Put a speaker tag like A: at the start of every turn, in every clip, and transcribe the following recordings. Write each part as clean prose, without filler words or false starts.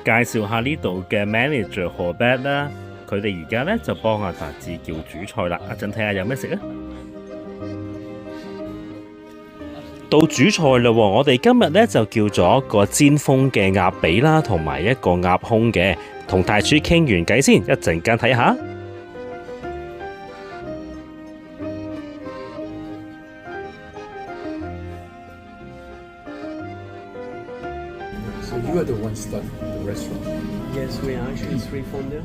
A: 介紹下呢度嘅 manager Colvert 啦，佢哋而家咧就幫阿達志叫主菜啦。一陣睇下有咩食啊！到主菜啦喎，我哋今日咧就叫咗個煎封嘅鴨髀啦，同埋一個鴨胸嘅。同大廚傾完偈先，一陣間睇下。
B: So you are the one starting the restaurant?
C: Yes, we are actually three founder.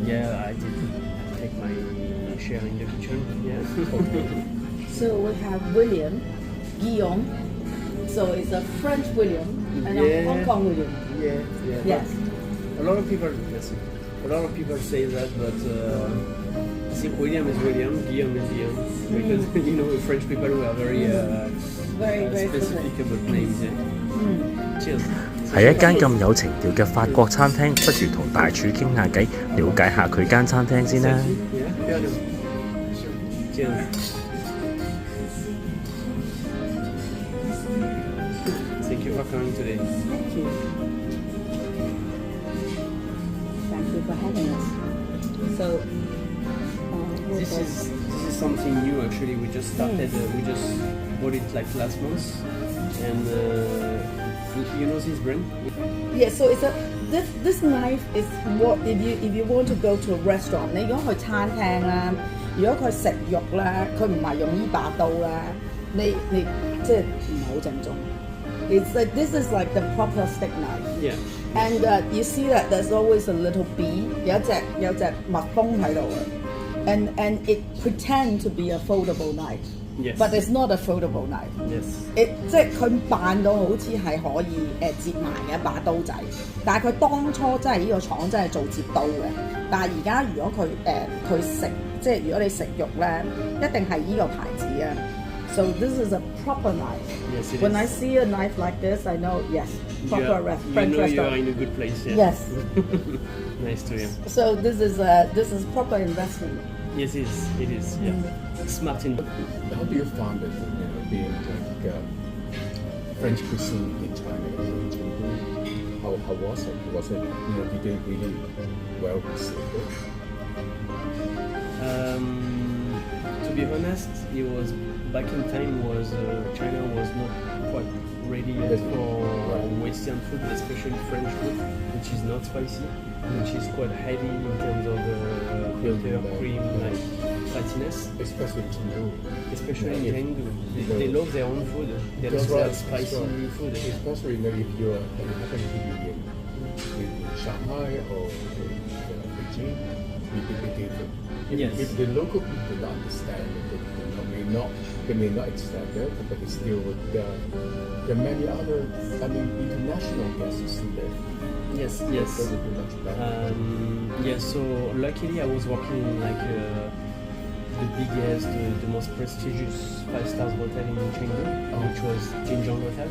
C: Yeah, I did take my share in the kitchen. Yeah.
D: So we have William, Guillaume. So it's a French William and a Hong Kong William.
C: Yeah.
D: Yes.
C: A lot of people say that, but I think William is William, Guillaume is Guillaume, because you know French people who are very specific about names. Yeah. Cheers.
A: 喺一間咁有情調嘅法國餐廳，不如同大廚傾下偈，了解下佢間餐廳先啦。
C: Cheers. Thank you for coming today.
D: Thank you. Thank you for having us. So,
C: This is something new actually. We just started. We just bought it like last month, and you know this brand?
D: yeah. So it's this knife is what if you want to go to a restaurant， 你如果去餐廳啦，如果佢食肉啦，佢唔係用呢把刀啦，你即係唔係好正宗。It's like this is like the proper steak knife.
C: Yeah.
D: And you see that there's always a little bee， 有隻蜜蜂喺度嘅，and it pretend to be a foldable knife.
C: Yes.
D: But it's not a foldable knife.
C: Yes.
D: 即係佢扮到好似係可以摺埋嘅一把刀仔，但係佢當初真係呢個廠真係做摺刀嘅。但係而家如果佢食，即係如果你食肉咧，一定係呢個牌子嘅。So this is a proper knife.
C: Yes, it
D: When
C: is.
D: I see a knife like this, I know yes, proper
C: You
D: French
C: know you are
D: restaurant.
C: in a good place. Yeah.
D: Yes.
C: Nice to hear.
D: So this is proper investment.
C: Yes, it is. Yeah. Smart in.
B: How do you find it, being like French cuisine in China? How was it? Was it, did they really well received it?
C: To be honest, it was back in time was China was not quite ready yet for Western food, especially French food, which is not spicy, which is quite heavy in terms of butter, cream, like fattiness.
B: Especially in Chengdu.
C: Especially in Chengdu, they love their own food. They love their spicy food.
B: Especially if you happen to be in Shanghai or Beijing, if the local people understand it, they may not accept it, but it's still there are many other, international guests there.
C: Yes.
B: That would be much better.
C: So luckily I was working in like the biggest, the most prestigious 5-star hotel in Chengdu, which was Jinzhong Hotel,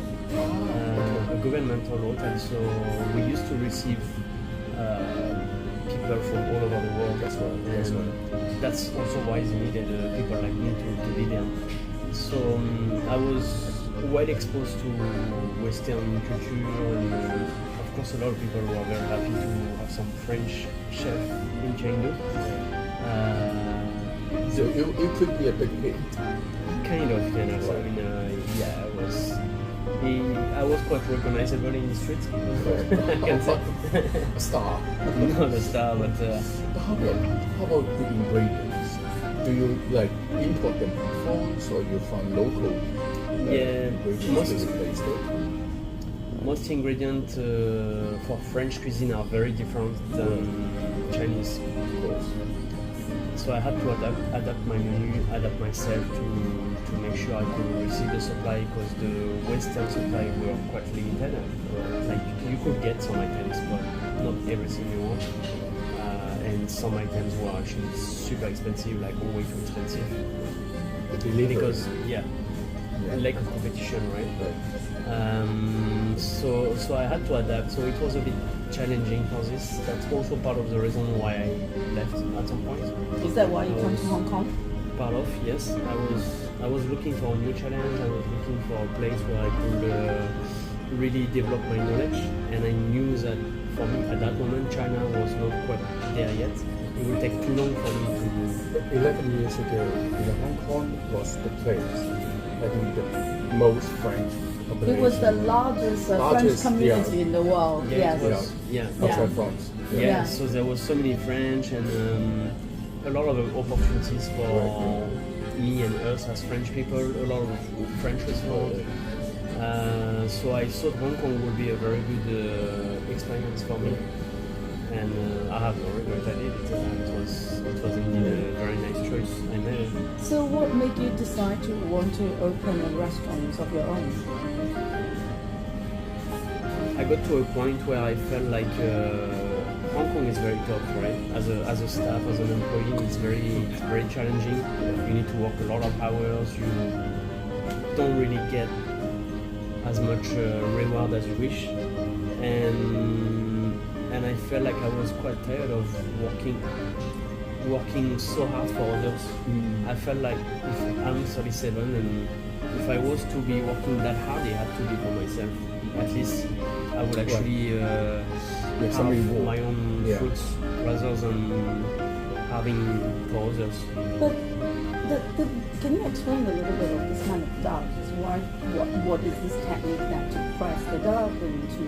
C: a governmental hotel. So we used to receive people from all over the world. That's also why they needed people like me to be there. So I was well exposed to Western culture, and of course a lot of people were very happy to have some French chef in Chengdu.
B: So it could be a big hit.
C: Kind of. I was quite recognizable in the street. I can say.
B: A star.
C: Not a star, but
B: How about the ingredients? Do you import them from France, or you find local ingredients to replace it?
C: Most ingredients for French cuisine are very different than Chinese, of course. So I had to adapt my menu, adapt myself to make sure I could receive the supply, because the Western supply were quite limited. Like you could get some items, but not everything you want. And some items were actually super expensive, like way too expensive. Because lack of competition, right? So I had to adapt. So it was a bit challenging for this. That's also part of the reason why I left at some point.
D: Is that why you come to Hong Kong?
C: Part of, yes. I was looking for a new challenge. I was looking for a place where I could really develop my knowledge, and I knew that for me at that moment China was not quite there yet. It would take too long for me to.
B: 11 years ago, Hong Kong was the place having the most French population.
D: It was the largest French
B: Largest,
D: community
B: yeah.
D: in the world.
C: Yeah,
D: Yes.
C: it was, yeah.
B: Outside France.
C: Yeah.
D: Yeah.
C: So there was so many French and a lot of opportunities for me and us as French people. A lot of French restaurants. So I thought Hong Kong would be a very good experience for me, and I have no regret. I did it. It was indeed a very nice choice I made.
D: So what made you decide to want to open a restaurant of your own?
C: I got to a point where I felt like Hong Kong is very tough, right? As a staff, as an employee, it's very challenging. You need to work a lot of hours. You don't really get as much reward as you wish, and I felt like I was quite tired of working so hard for others. I felt like if I'm 37 and if I was to be working that hard, it had to be for myself. At least I would actually have
B: something more.
C: my own
B: Yeah.
C: fruits rather than having for others.
D: But can you explain a little bit of this kind of dough? What is this technique that to press the dough and to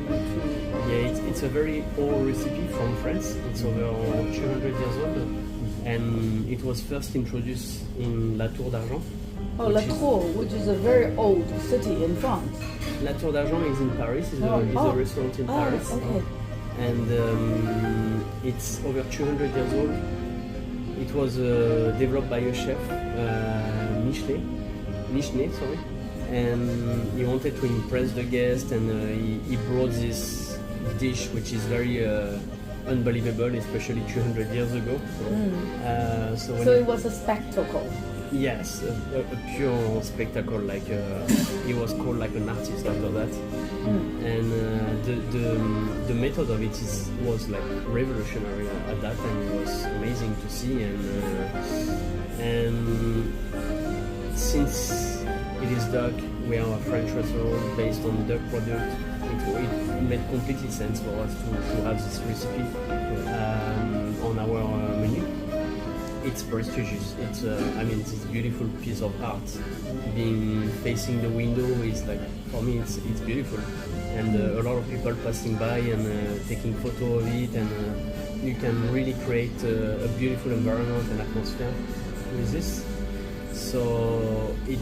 C: Yeah, it's a very old recipe from France. It's over 200 years old, and it was first introduced in La Tour d'Argent.
D: Oh, La Tour, which is a very old city in France.
C: La Tour d'Argent is in Paris. Is a restaurant in Paris,
D: okay.
C: and it's over 200 years old. It was developed by a chef, Michelin, sorry, and he wanted to impress the guest, and he brought this dish, which is very unbelievable, especially 200 years ago. So
D: It was a spectacle.
C: yes, a pure spectacle. Like he was called like an artist after that, and the method of it was like revolutionary at that time. It was amazing to see, and since it is duck, we are a French restaurant based on duck product. It made completely sense for us to have this recipe on our menu. It's prestigious. It's this beautiful piece of art. Being facing the window is like, for me, it's beautiful, and a lot of people passing by and taking photo of it, and you can really create a beautiful environment and atmosphere with this. So it's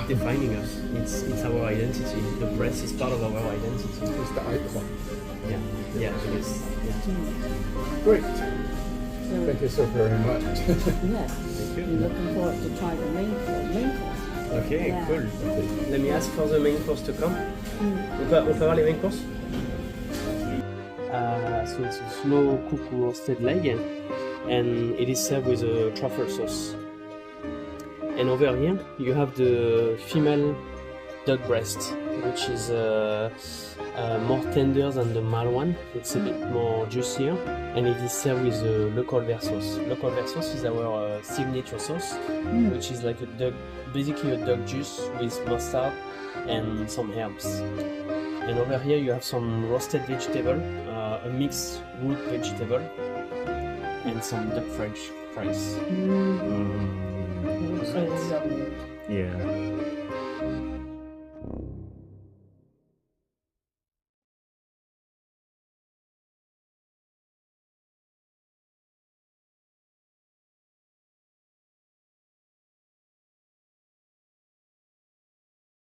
C: defining us. It's our identity. The press is part of our identity.
B: It's the icon.
C: Yeah, it is. Yeah.
B: Great.
D: So,
B: Thank you so very much.
D: yes, we're looking forward to try the main course.
C: Okay,
D: Yeah.
C: cool. Let me ask for the main course to come. On peut avoir les main courses? So it's a slow cooked roasted leg, and it is served with a truffle sauce. And over here you have the female duck breast, which is more tender than the male one. It's a bit more juicier, and it is served with Le Colvert sauce. Le Colvert sauce is our signature sauce, which is like basically a duck juice with mustard and some herbs. And over here you have some roasted vegetable, a mixed root vegetable, and some duck French fries.
A: Yeah.